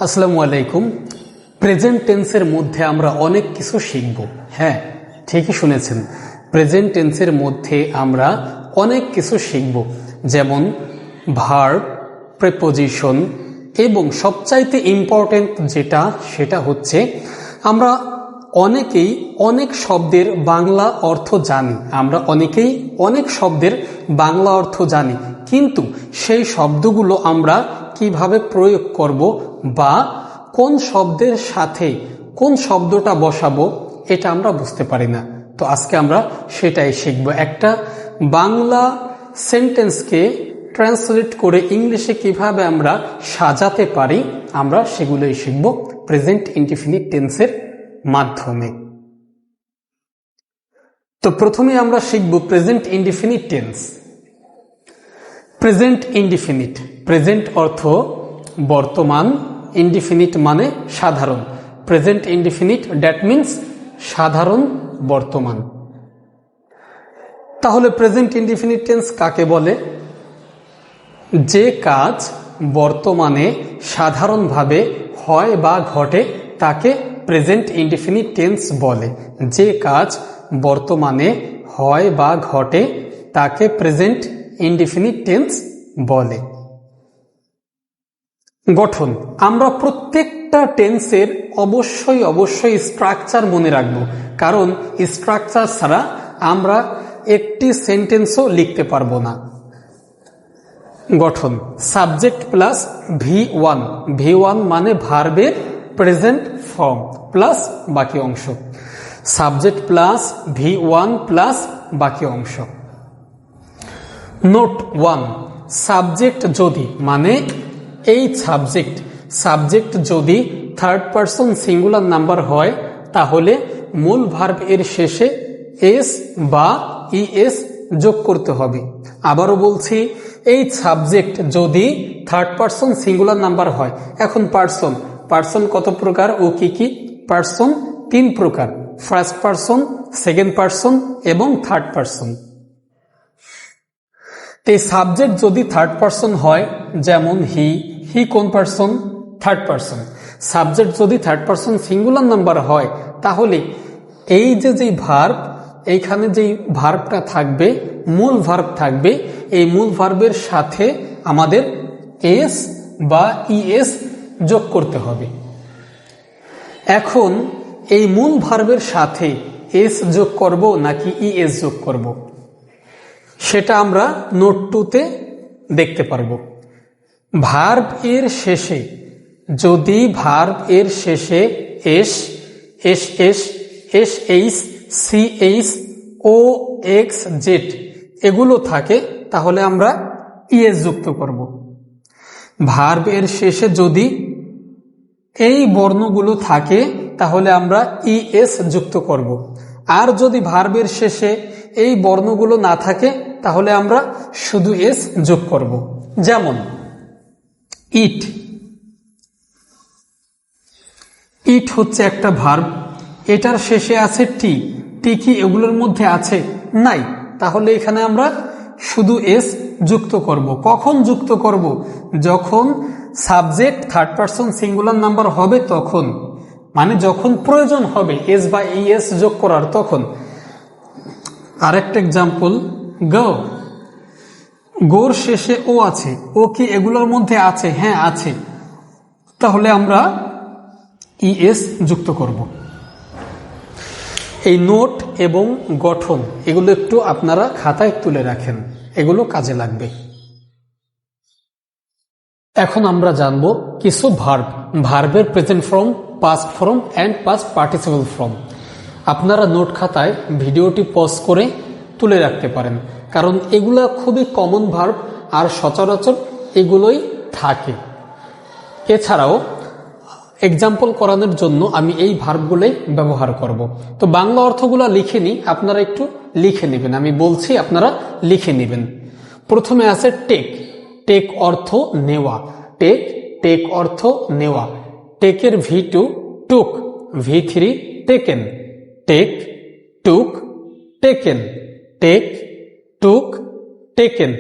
আসসালামু আলাইকুম। প্রেজেন্ট টেন্সের মধ্যে আমরা অনেক কিছু শিখব। হ্যাঁ, ঠিকই শুনেছেন, প্রেজেন্ট টেন্সের মধ্যে আমরা অনেক কিছু শিখব, যেমন ভার্ব, প্রিপোজিশন এবং সবচাইতে ইম্পর্টেন্ট যেটা সেটা হচ্ছে আমরা অনেকেই অনেক শব্দের বাংলা অর্থ জানি। আমরা অনেকেই অনেক শব্দের বাংলা অর্থ জানি, কিন্তু সেই শব্দগুলো আমরা কিভাবে প্রয়োগ করব বা কোন শব্দের সাথে কোন শব্দটা বসাবো এটা আমরা বুঝতে পারি না। তো আজকে আমরা সেটাই শিখব। একটা বাংলা সেন্টেন্সকে ট্রান্সলেট করে ইংলিশে কিভাবে আমরা সাজাতে পারি আমরা সেগুলোই শিখব প্রেজেন্ট ইনডিফিনিট টেন্সের মাধ্যমে। তো প্রথমে আমরা শিখব present indefinite tense. Present indefinite, present অর্থ বর্তমান, ইনডিফিনিট মানে সাধারণ। প্রেজেন্ট ইনডিফিনিট দ্যাট মিন্স সাধারণ বর্তমান। তাহলে প্রেজেন্ট ইনডিফিনিট টেন্স কাকে বলে? যে কাজ বর্তমানে সাধারণভাবে হয় বা ঘটে তাকে প্রেজেন্ট ইনডিফিনিট টেন্স বলে। যে কাজ বর্তমানে হয় বা ঘটে তাকে প্রেজেন্ট ইনডিফিনিট টেন্স বলে। গঠন, আমরা প্রত্যেকটা টেন্সের অবশ্যই স্ট্রাকচার মনে রাখব, কারণ স্ট্রাকচার ছাড়া আমরা একটি সেন্টেন্সও লিখতে পারবো না। গঠন, সাবজেক্ট প্লাস V1, V1 মানে ভার্বের প্রেজেন্ট ফর্ম প্লাস বাকি অংশ। সাবজেক্ট প্লাস V1 প্লাস বাকি অংশ। নোট 1, সাবজেক্ট যদি মানে এই সাবজেক্ট যদি থার্ড পারসন সিঙ্গুলার নাম্বার হয় তাহলে মূল ভার্ব এর শেষে এস বা ইএস যোগ করতে হবে। আবারও বলছি, এই সাবজেক্ট যদি থার্ড পারসন সিঙ্গুলার নাম্বার হয়। এখন পারসন কত প্রকার ও কি কি? পারসন 3 প্রকার, ফার্স্ট পারসন, সেকেন্ড পারসন এবং থার্ড পারসন। এই সাবজেক্ট যদি থার্ড পারসন হয়, যেমন হি কোন পারসন? Third person. সাবজেক্ট যদি থার্ড পারসন সিঙ্গুলার নাম্বার হয় তাহলে এই যে ভার্ব, এইখানে যেই ভার্বটা থাকবে, মূল ভার্ব থাকবে, এই মূল ভার্বের সাথে আমাদের এস বা ইএস যোগ করতে হবে। এখন এই মূল ভার্বের সাথে এস যোগ করব নাকি ইএস যোগ করব সেটা আমরা নোট 2তে দেখতে পারবো। ভার্ব এর শেষে যদি ভার্ব এর শেষে S H C H O X Z এগুলো থাকে তাহলে আমরা ইএস যুক্ত করব। ভার্ব এর শেষে যদি এই বর্ণগুলো থাকে তাহলে আমরা ইএস যুক্ত করব। আর যদি ভার্বের শেষে এই বর্ণগুলো না থাকে তাহলে আমরা শুধু এস যোগ করব। যেমন ইট হচ্ছে একটা ভার্ব, এটার শেষে আছে টি কি এগুলোর মধ্যে আছে? নাই, তাহলে এখানে আমরা শুধু এস যুক্ত করব। কখন যুক্ত করব? যখন subject third person singular number হবে তখন, মানে যখন প্রয়োজন হবে এস বা ইএস যোগ করার তখন। আরেকটা এক্সাম্পল, গোর শেষে ও আছে, ও কি এগুলোর মধ্যে আছে? হ্যাঁ আছে, তাহলে আমরা ইএস যুক্ত করব। এই নোট এবং গঠন এগুলো একটু আপনারা খাতায় তুলে রাখেন, এগুলো কাজে লাগবে। এখন আমরা জানব কিছু ভার্বের present form, past form and past participle form. আপনারা নোট খাতায় ভিডিওটি পজ করে তুলে রাখতে পারেন, কারণ এগুলা খুবই কমন ভার্ব আর সচরাচর এগুলোই থাকে। এছাড়াও এক্সাম্পল করানোর জন্য আমি এই ভার্বগুলোই ব্যবহার করব। তো বাংলা অর্থগুলো লিখে নিই, আপনারা একটু লিখে নেবেন, আমি বলছি আপনারা লিখে নেবেন। প্রথমে আছে টেক অর্থ নেওয়া। টেক অর্থ নেওয়া। টেকের V2 টুক, V3 টেকেন। টেক, টুক, টেকেন। টেক, টুক, টেকেন।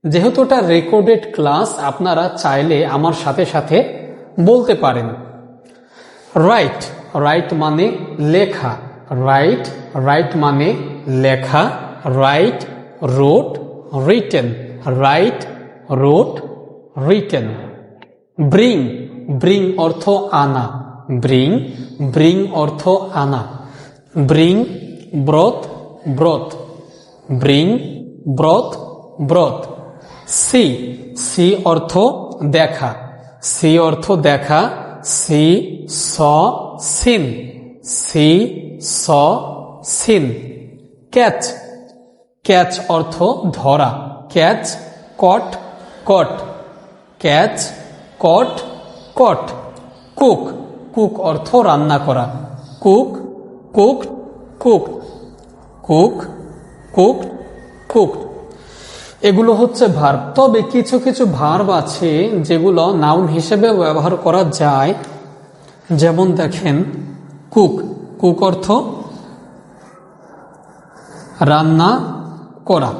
যেহেতু এটা রেকর্ডেড ক্লাস, আপনারা চাইলে আমার সাথে সাথে বলতে পারেন। রাইট, রাইট মানে লেখা, রাইট, রাইট মানে লেখা, write, wrote, written, write, wrote, written. Bring, bring অর্থ আনা, ব্রিং, ব্রিং অর্থ আনা। Bring, brought, brought, bring, brought, brought. See, see অর্থ দেখা, সি অর্থ দেখা, see saw seen, see saw seen. Catch, catch অর্থ ধরা, catch, caught, caught, catch, caught, caught. Cook, cook অর্থ রান্না করা, cook, cook, cook, cook, cook, cook. এগুলো হচ্ছে ভার্ব। তবে কিছু কিছু ভার্ব আছে যেগুলো নাউন হিসেবে ব্যবহার করা যায়। যেমন দেখেন কুক, কুক অর্থ রান্না করা।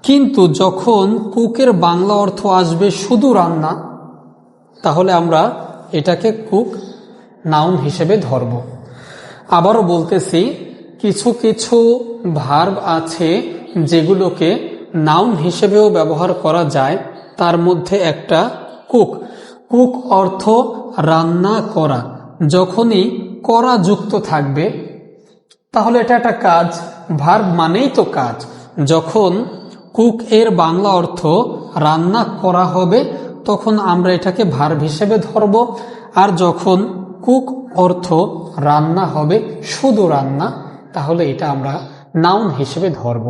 কিন্তু যখন কুকের বাংলা অর্থ আসবে শুধু রান্না, তাহলে আমরা এটাকে কুক নাউন হিসেবে ধরব। আবারও বলতেছি, কিছু কিছু ভার্ব আছে যেগুলোকে নাউন হিসেবেও ব্যবহার করা যায়। তার মধ্যে একটা কুক। কুক অর্থ রান্না করা। যখনই করা যুক্ত থাকবে তাহলে এটা একটা কাজ, ভার্ব মানেই তো কাজ। যখন কুক এর বাংলা অর্থ রান্না করা হবে তখন আমরা এটাকে ভার্ব হিসেবে ধরব। আর যখন কুক অর্থ রান্না হবে, শুধু রান্না, তাহলে এটা আমরা নাউন হিসেবে ধরব।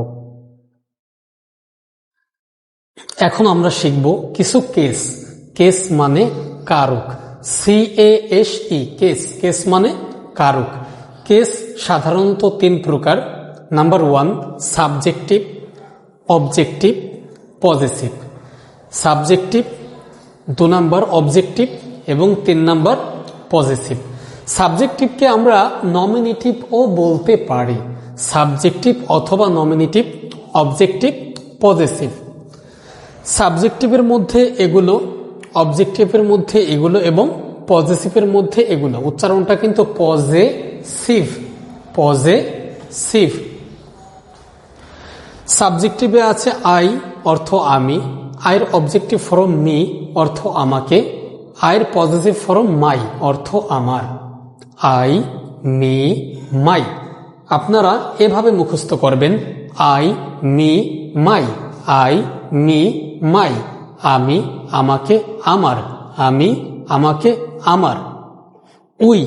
এখন আমরা শিখব কিছু কেস। কেস মানে কারক, CASE, কেস, কেস মানে কারক। কেস সাধারণত 3 প্রকার। Number 1 subjective, objective, possessive. Subjective, 2 number objective এবং 3 নাম্বার পজেসিভ। সাবজেক্টিভকে আমরা নমিনেটিভও বলতে পারি, সাবজেক্টিভ অথবা নমিনেটিভ, অবজেক্টিভ, পজেসিভ। সাবজেক্টিভের মধ্যে এগুলো, অবজেক্টিভের মধ্যে এগুলো এবং পজেসিভের মধ্যে এগুলো। উচ্চারণটা কিন্তু পজেসিভ, পজেসিভ। সাবজেক্টিভে আছে আই অর্থ আমি, আইয়ের অবজেক্টিভ ফর্ম মি অর্থ আমাকে, আইয়ের পজেসিভ ফর্ম মাই অর্থ আমার। I, me, my. আপনারা এভাবে মুখস্থ করবেন, I, me, my, I, me, my. আমি, আমাকে, আমার, আমি, আমাকে, আমার। উই,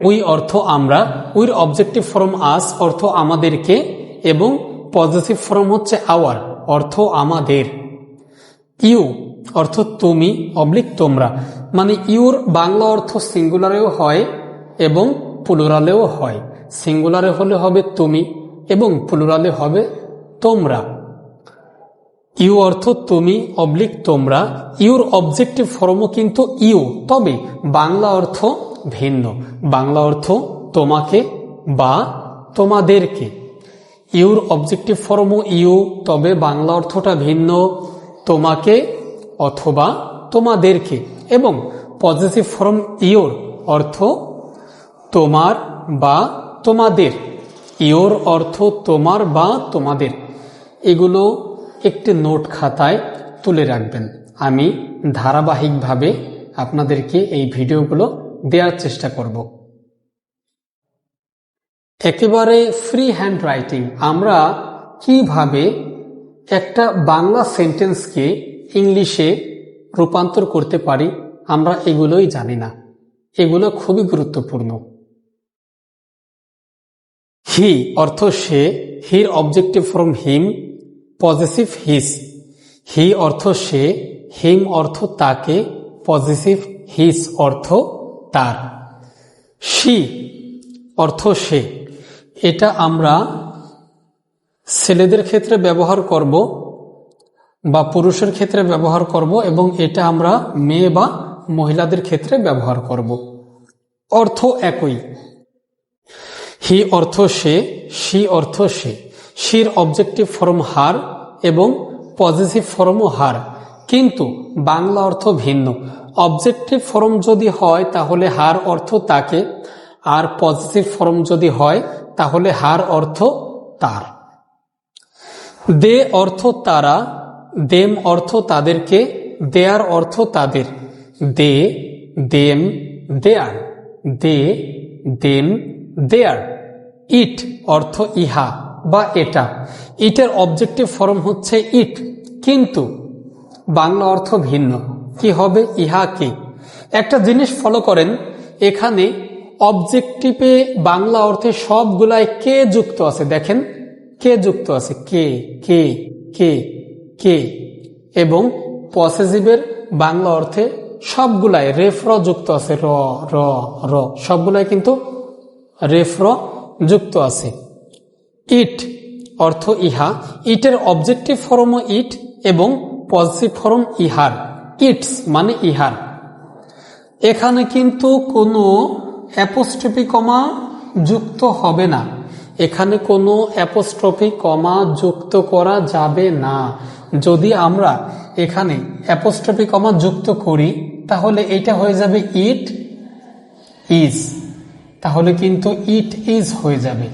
উই অর্থ আমরা, উইর অবজেক্টিভ ফর্ম আস অর্থ আমাদেরকে এবং পজিটিভ ফর্ম হচ্ছে আওয়ার অর্থ আমাদের। ইউ অর্থ তুমি অবলিক তোমরা, মানে ইউর বাংলা অর্থ সিঙ্গুলারেও হয় এবং প্লুরালেও হয়। সিঙ্গুলারে হলে হবে তুমি এবং প্লুরালে হবে তোমরা। ইউ অর্থ তুমি অবলিক তোমরা। ইউর অবজেক্টিভ ফর্মও কিন্তু ইউ, তবে বাংলা অর্থ ভিন্ন। বাংলা অর্থ তোমাকে বা তোমাদেরকে। ইউর অবজেক্টিভ ফর্মও ইউ, তবে বাংলা অর্থটা ভিন্ন, তোমাকে অথবা তোমাদেরকে। এবং পজিটিভ ফর্ম ইউর অর্থ তোমার বা তোমাদের। ইউর অর্থ তোমার বা তোমাদের। এগুলো একটি নোট খাতায় তুলে রাখবেন। আমি ধারাবাহিকভাবে আপনাদেরকে এই ভিডিওগুলো দেওয়ার চেষ্টা করব। একেবারে ফ্রি হ্যান্ড রাইটিং, আমরা কিভাবে একটা বাংলা সেন্টেন্সকে ইংলিশে রূপান্তর করতে পারি আমরা এগুলোই জানি না। এগুলো খুবই গুরুত্বপূর্ণ। হি অর্থ সে, হির অবজেক্টিভ ফর্ম হিম, পজিটিভ হিস। হি অর্থ সে, হিম অর্থ তাকে, পজিটিভ হিস অর্থ তার। শি অর্থ সে, এটা আমরা ছেলেদের ক্ষেত্রে ব্যবহার করব বা পুরুষের ক্ষেত্রে ব্যবহার করব এবং এটা আমরা মেয়ে বা মহিলাদের ক্ষেত্রে ব্যবহার করব। অর্থ একই। হি অর্থ সে, শি অর্থ সে। শির অবজেক্টিভ ফর্ম হার এবং পজিটিভ ফর্মও হার, কিন্তু বাংলা অর্থ ভিন্ন। অবজেক্টিভ ফর্ম যদি হয় তাহলে হার অর্থ তাকে, আর পজিটিভ ফর্ম যদি হয় তাহলে হার অর্থ তার। দে অর্থ তারা, দেম অর্থ তাদেরকে, দেয়ার অর্থ তাদের। দে, দেম, দেয়ার, দে, দেম, দেয়ার। ইট অর্থ ইহা বা এটা, ইটের অবজেক্টিভ ফর্ম হচ্ছে ইট, কিন্তু বাংলা অর্থ ভিন্ন। কি হবে? ইহা কে। একটা জিনিস ফলো করেন, এখানে অবজেক্টিভে বাংলা অর্থে সবগুলায় কে যুক্ত আছে। দেখেন কে যুক্ত আছে, কে কে কে কে। এবং পসেসিভের বাংলা অর্থে সবগুলাই রেফর যুক্ত আছে, র র র, সবগুলাই কিন্তু রেফর যুক্ত আছে। ইট অর্থ ইহা, ইটের অবজেক্টিভ ফর্মও ইট এবং পজিটিভ ফর্ম ইহার, ইটস মানে ইহার। এখানে কিন্তু কোনো অ্যাপোস্ট্রফি কমা যুক্ত হবে না, এখানে কোনো অ্যাপোস্ট্রফি কমা যুক্ত করা যাবে না। যদি আমরা এখানে অ্যাপোস্ট্রফি কমা যুক্ত করি তাহলে এটা হয়ে যাবে ইট ইজ, তাহলে কিন্তু ইট ইজ হয়ে যাবে।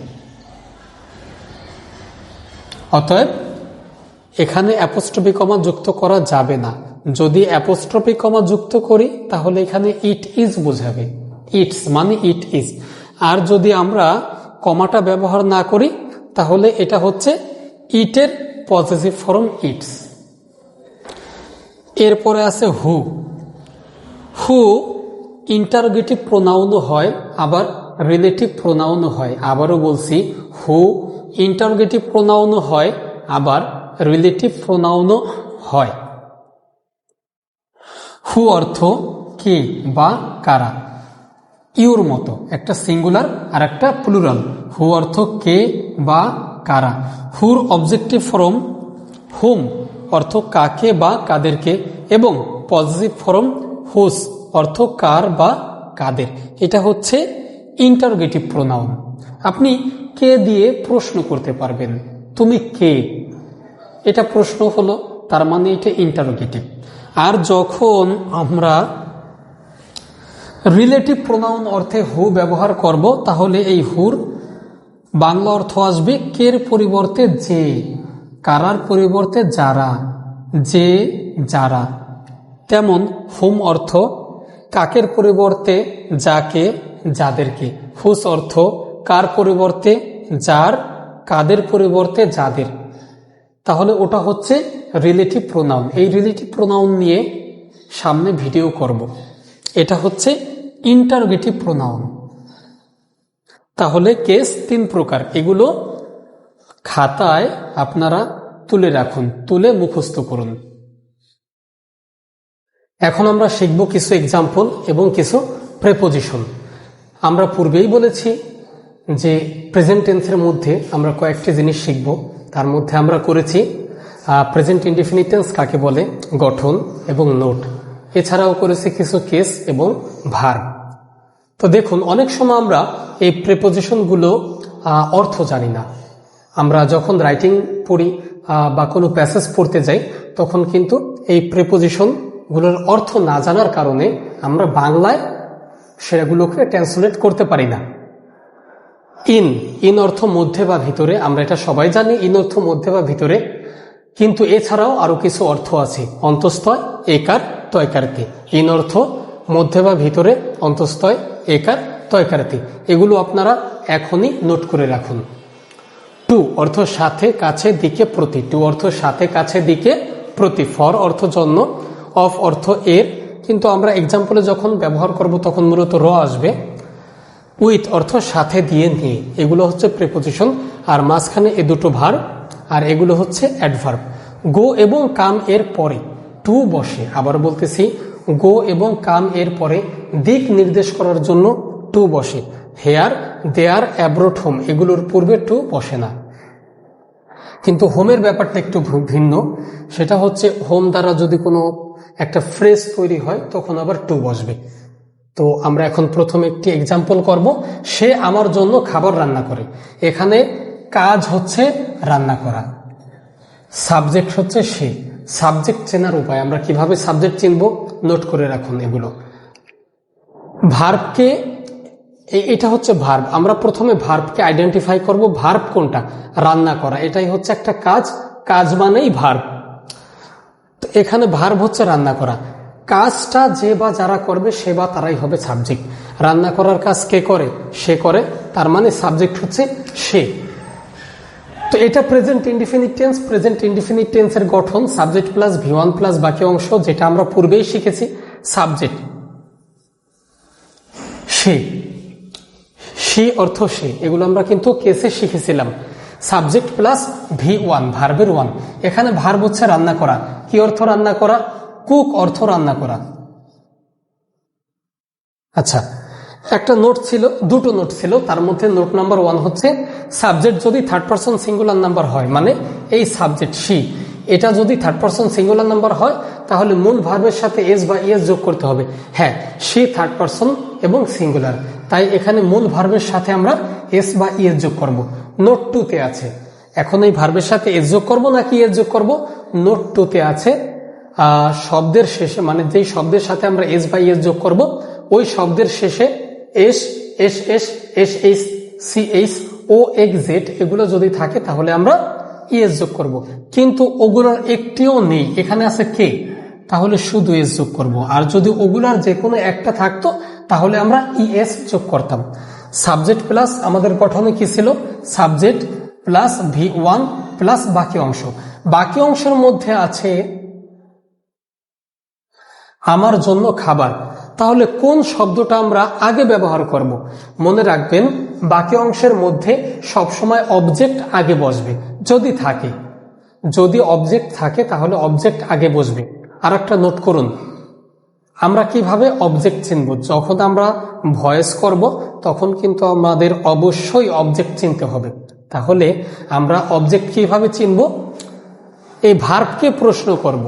অতএব এখানে অ্যাপোস্ট্রফি কমা যুক্ত করা যাবে না। যদি অ্যাপোস্ট্রফি কমা যুক্ত করি তাহলে এখানে ইট ইজ বোঝাবে, ইটস মানে ইট ইজ। আর যদি আমরা কমাটা ব্যবহার না করি তাহলে এটা হচ্ছে ইটের পজিটিভ ফর্ম ইটস। এরপরে আছে হু। হু ইন্টারোগেটিভ প্রোনাউনও হয় আবার রিলেটিভ প্রোনাউনও হয়। আবারও বলছি, হু ইন্টারোগেটিভ প্রোনাউনও হয় আবার রিলেটিভ প্রোনাউনও হয়। হু অর্থ কে বা কারা, ইউর মতো একটা সিঙ্গুলার আর একটা প্লুরাল। হু অর্থ কে বা কারা। হুর অবজেক্টিভ ফর্ম হুম অর্থ কাকে বা কাদেরকে এবং পজিটিভ ফর্ম হুস অর্থ কার বা কাদের। এটা হচ্ছে ইন্টারোগেটিভ প্রোনাউন। আপনি কে দিয়ে প্রশ্ন করতে পারবেন, তুমি কে, এটা প্রশ্ন হলো, তার মানে এটা ইন্টারোগেটিভ। আর যখন আমরা রিলেটিভ প্রোনাউন অর্থে হু ব্যবহার করব তাহলে এই হুর বাংলা অর্থ আসবে কের পরিবর্তে যে, কারার পরিবর্তে যারা, যে যারা। তেমন হুম অর্থ কাকের পরিবর্তে যাকে যাদেরকে, হুস অর্থ কার পরিবর্তে যার, কাদের পরিবর্তে যাদের। তাহলে ওটা হচ্ছে রিলেটিভ প্রোনাউন। এই রিলেটিভ প্রোনাউন নিয়ে সামনে ভিডিও করব। এটা হচ্ছে ইন্টারোগেটিভ প্রোনাউন। তাহলে কেস 3 প্রকার, এগুলো খাতায় আপনারা তুলে রাখুন, তুলে মুখস্থ করুন। এখন আমরা শিখব কিছু এক্সাম্পল এবং কিছু প্রেপোজিশন। আমরা পূর্বেই বলেছি যে প্রেজেন্ট টেন্সের মধ্যে আমরা কয়েকটি জিনিস শিখব। তার মধ্যে আমরা করেছি প্রেজেন্ট ইনডিফিনিট টেন্স কাকে বলে, গঠন এবং নোট। এছাড়াও করেছি কিছু কেস এবং ভার্ব। তো দেখুন, অনেক সময় আমরা এই প্রেপোজিশনগুলো অর্থ জানি না। আমরা যখন রাইটিং পড়ি বা কোনো প্যাসেজ পড়তে যাই তখন কিন্তু এই প্রেপোজিশনগুলোর অর্থ না জানার কারণে আমরা বাংলায় সেগুলোকে ট্রান্সলেট করতে পারি না। ইন, ইন অর্থ মধ্যে বা ভিতরে, আমরা এটা সবাই জানি, ইন অর্থ মধ্যে বা ভিতরে। কিন্তু এছাড়াও আরো কিছু অর্থ আছে, অন্তঃস্থয়, একার, তয়কারতে। ইন অর্থ মধ্যে বা ভিতরে, অন্তঃস্থয়, একার, তয়কারতে। এগুলো আপনারা এখনই নোট করে রাখুন। টু অর্থ সাথে, কাছে, দিকে, প্রতি। টু অর্থ সাথে, কাছে, দিকে, প্রতি। ফর অর্থ জন্য, অফ অর্থ এর, কিন্তু আমরা এক্সাম্পলে যখন ব্যবহার করব তখন মূলত র আসবে। উইথ অর্থ সাথে, দিয়ে, নিয়ে। এগুলো হচ্ছে প্রেপোজিশন। আর মাঝখানে এ দুটো ভার্ব, আর এগুলো হচ্ছে অ্যাডভার্ব। গো এবং কাম এর পরে টু বসে। আবার বলতেছি, গো এবং কাম এর পরে দিক নির্দেশ করার জন্য টু বসে। হেয়ার, দেয়ার, অ্যাব্রোড, হোম, এগুলোর পূর্বে টু বসে না। কিন্তু হোমের ব্যাপারটা একটু ভিন্ন। সেটা হচ্ছে হোম দ্বারা যদি কোনো একটা ফ্রেজ তৈরি হয় তখন আবার টু বসবে। তো আমরা এখন প্রথমে একটি এক্সাম্পল করব। সে আমার জন্য খাবার রান্না করে। এখানে কাজ হচ্ছে রান্না করা, সাবজেক্ট হচ্ছে সে, সাবজেক্ট চেনার উপায়, আমরা কিভাবে সাবজেক্ট চিনব নোট করে রাখুন এগুলো। ভার্বকে, এটা হচ্ছে ভার্ব, আমরা প্রথমে ভার্বকে আইডেন্টিফাই করব। ভার্ব কোনটা? রান্না করা, এটাই হচ্ছে একটা কাজ, কাজ মানেই ভার্ব। তো এখানে ভার্ব হচ্ছে রান্না করা, কাজটা যে বা যারা করবে সে বা তারাই হবে সাবজেক্ট। রান্না করার কাজ কে করে? সে করে, তার মানে সাবজেক্ট হচ্ছে সে। তো এটা present indefinite tense. Present indefinite টেন্সের গঠন সাবজেক্ট প্লাস V1 প্লাস বাকি অংশ, যেটা আমরা পূর্বেই শিখেছি। সাবজেক্ট সে, সে অর্থ সে, এগুলো আমরা কিন্তু কেসে শিখেছিলাম। সাবজেক্ট প্লাস V1 ভার্বের 1। এখানে ভার্ব হচ্ছে রান্না করা। কি অর্থ রান্না করা? কুক অর্থ রান্না করা। আচ্ছা, একটা নোট ছিল, দুটো নোট ছিল, তার মধ্যে নোট নাম্বার 1 হচ্ছে সাবজেক্ট যদি থার্ড পারসন সিঙ্গুলার নাম্বার হয়, মানে এই সাবজেক্ট সি, এটা যদি থার্ড পারসন সিঙ্গুলার নাম্বার হয় তাহলে মূল ভার্বের সাথে এস বা ইএস যোগ করতে হবে। হ্যাঁ, সি থার্ড পারসন এবং সিঙ্গুলার, তাই এখানে মূল ভার্বের সাথে আমরা এস বা ইএস যোগ করব। নোট 2-তে আছে। এখন এই ভার্বের সাথে এস যোগ করব নাকি ইএস যোগ করব? নোট 2-তে আছে শব্দের শেষে, মানে যেই শব্দের সাথে আমরা এস বা ইএস যোগ করব ওই শব্দের শেষে S, S S, S H, C H, O X Z এগুলো যদি থাকে তাহলে আমরা ইএস যোগ করব। কিন্তু ওগুলোর একটিও নেই, এখানে আছে কে, তাহলে শুধু এস যোগ করব। আর যদি ওগুলার যে কোনো একটা থাকতো তাহলে আমরা ইএস যোগ করতাম। সাবজেক্ট প্লাস আমাদের গঠনে কি ছিল? সাবজেক্ট প্লাস V1 প্লাস বাকি অংশ। বাকি অংশের মধ্যে আছে আমার জন্য খাবার। তাহলে কোন শব্দটা আমরা আগে ব্যবহার করব? মনে রাখবেন, বাকি অংশের মধ্যে সবসময় অবজেক্ট আগে বসবে যদি থাকে। যদি অবজেক্ট থাকে তাহলে অবজেক্ট আগে বসবে। আর একটা নোট করুন, আমরা কিভাবে অবজেক্ট চিনব? যখন আমরা ভয়েস করব তখন কিন্তু আমাদের অবশ্যই অবজেক্ট চিনতে হবে। তাহলে আমরা অবজেক্ট কিভাবে চিনব? এই ভার্বকে প্রশ্ন করব।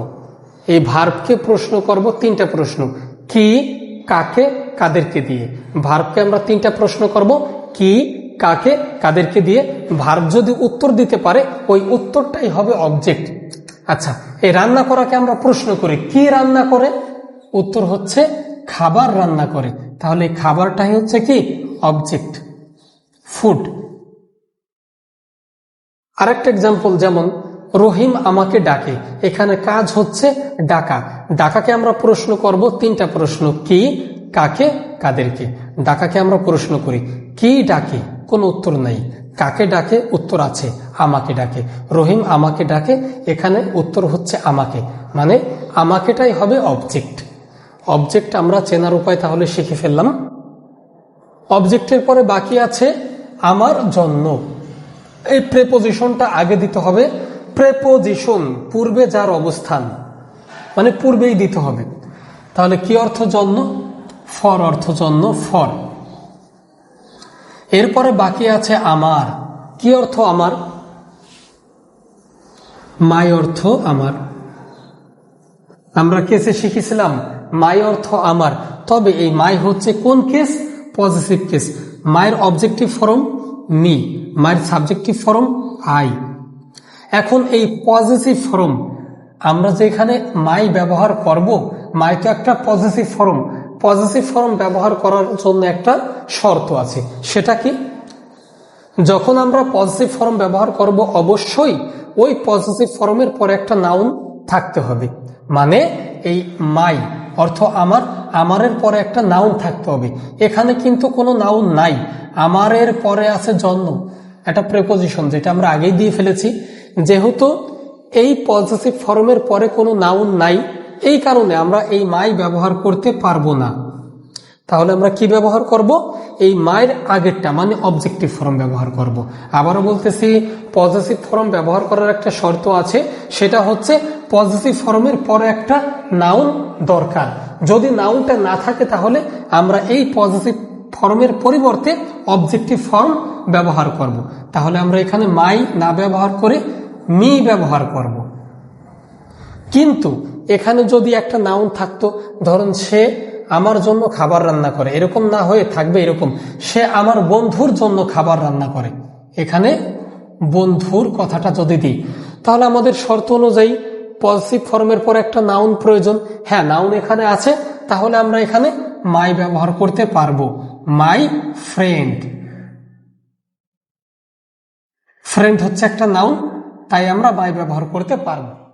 এই ভার্বকে প্রশ্ন করব 3টা প্রশ্ন, কি, কাকে, কাদেরকে দিয়ে। ভার্বকে আমরা 3টা প্রশ্ন করব, কি, কাকে, কাদেরকে দিয়ে। ভার্ব যদি উত্তর দিতে পারে ওই উত্তরটাই হবে অবজেক্ট। আচ্ছা, এই রান্না করাকে আমরা প্রশ্ন করি, কি রান্না করে? উত্তর হচ্ছে খাবার রান্না করে। তাহলে খাবারটাই হচ্ছে কি? Object, food. আরেকটা এক্সাম্পল, যেমন রহিম আমাকে ডাকে, এখানে কাজ হচ্ছে ডাকা। ডাকাকে আমরা প্রশ্ন করব 3টা প্রশ্ন, কি, কাকে, কাদেরকে। ডাকাকে আমরা প্রশ্ন করি, কি ডাকে, কোনো উত্তর নাই। কাকে ডাকে? উত্তর আছে, আমাকে ডাকে। রহিম আমাকে ডাকে, এখানে উত্তর হচ্ছে আমাকে, মানে আমাকেটাই হবে অবজেক্ট। অবজেক্ট আমরা চেনার উপায় তাহলে শিখে ফেললাম। অবজেক্টের পরে বাকি আছে আমার জন্য। এই প্রেপোজিশনটা আগে দিতে হবে। প্রেপোজিশন পূর্বে যার অবস্থান, মানে পূর্বেই দিতে হবে। তাহলে কি অর্থ? জন্য। ফর অর্থ জন্য, ফর। এরপরে বাকি আছে আমার। কি অর্থ আমার? মাই অর্থ আমার। আমরা কেসে শিখেছিলাম মাই অর্থ আমার। তবে এই মাই হচ্ছে কোন কেস? Positive case. মায়ের অবজেক্টিভ ফর্ম মি, মায়ের সাবজেক্টিভ ফর্ম আই। এখন এই পজিটিভ ফর্ম আমরা যেখানে মাই ব্যবহার করব, মাই তো একটা পজিটিভ ফর্ম। পজিটিভ ফর্ম ব্যবহার করার জন্য একটা শর্ত আছে, সেটা কি? যখন আমরা পজিটিভ ফর্ম ব্যবহার করব অবশ্যই ওই পজিটিভ ফর্মের পরে একটা নাউন থাকতে হবে। মানে এই মাই অর্থ আমার, আমারের পরে একটা নাউন থাকতে হবে। এখানে কিন্তু কোনো নাউন নাই, আমারের পরে আছে জন্য, একটা প্রেপোজিশন, যেটা আমরা আগেই দিয়ে ফেলেছি। যেহেতু এই পজিটিভ ফর্মের পরে কোনো নাউন নাই, এই কারণে আমরা এই মাই ব্যবহার করতে পারবো না। তাহলে আমরা কি ব্যবহার করব? এই মায়ের আগেরটা, মানে অবজেক্টিভ ফর্ম ব্যবহার করব। আবারও বলতেছি, পজিটিভ ফর্ম ব্যবহার করার একটা শর্ত আছে, সেটা হচ্ছে পজিটিভ ফর্মের পরে একটা নাউন দরকার। যদি নাউনটা না থাকে তাহলে আমরা এই পজিটিভ ফর্মের পরিবর্তে অবজেক্টিভ ফর্ম ব্যবহার করব। তাহলে আমরা এখানে মাই না ব্যবহার করে মি ব্যবহার করব। কিন্তু এখানে যদি একটা নাউন থাকতো, ধরুন সে আমার জন্য খাবার রান্না করে, এরকম না হয়ে থাকবে এরকম, সে আমার বন্ধুর জন্য খাবার রান্না করে। এখানে বন্ধুর কথাটা যদি দিই তাহলে আমাদের শর্ত অনুযায়ী পজিটিভ ফর্মের পর একটা নাউন প্রয়োজন। হ্যাঁ, নাউন এখানে আছে, তাহলে আমরা এখানে মাই ব্যবহার করতে পারবো। মাই ফ্রেন্ড, ফ্রেন্ড হচ্ছে একটা নাউন, তাই আমরা মাই ব্যবহার করতে পারবো।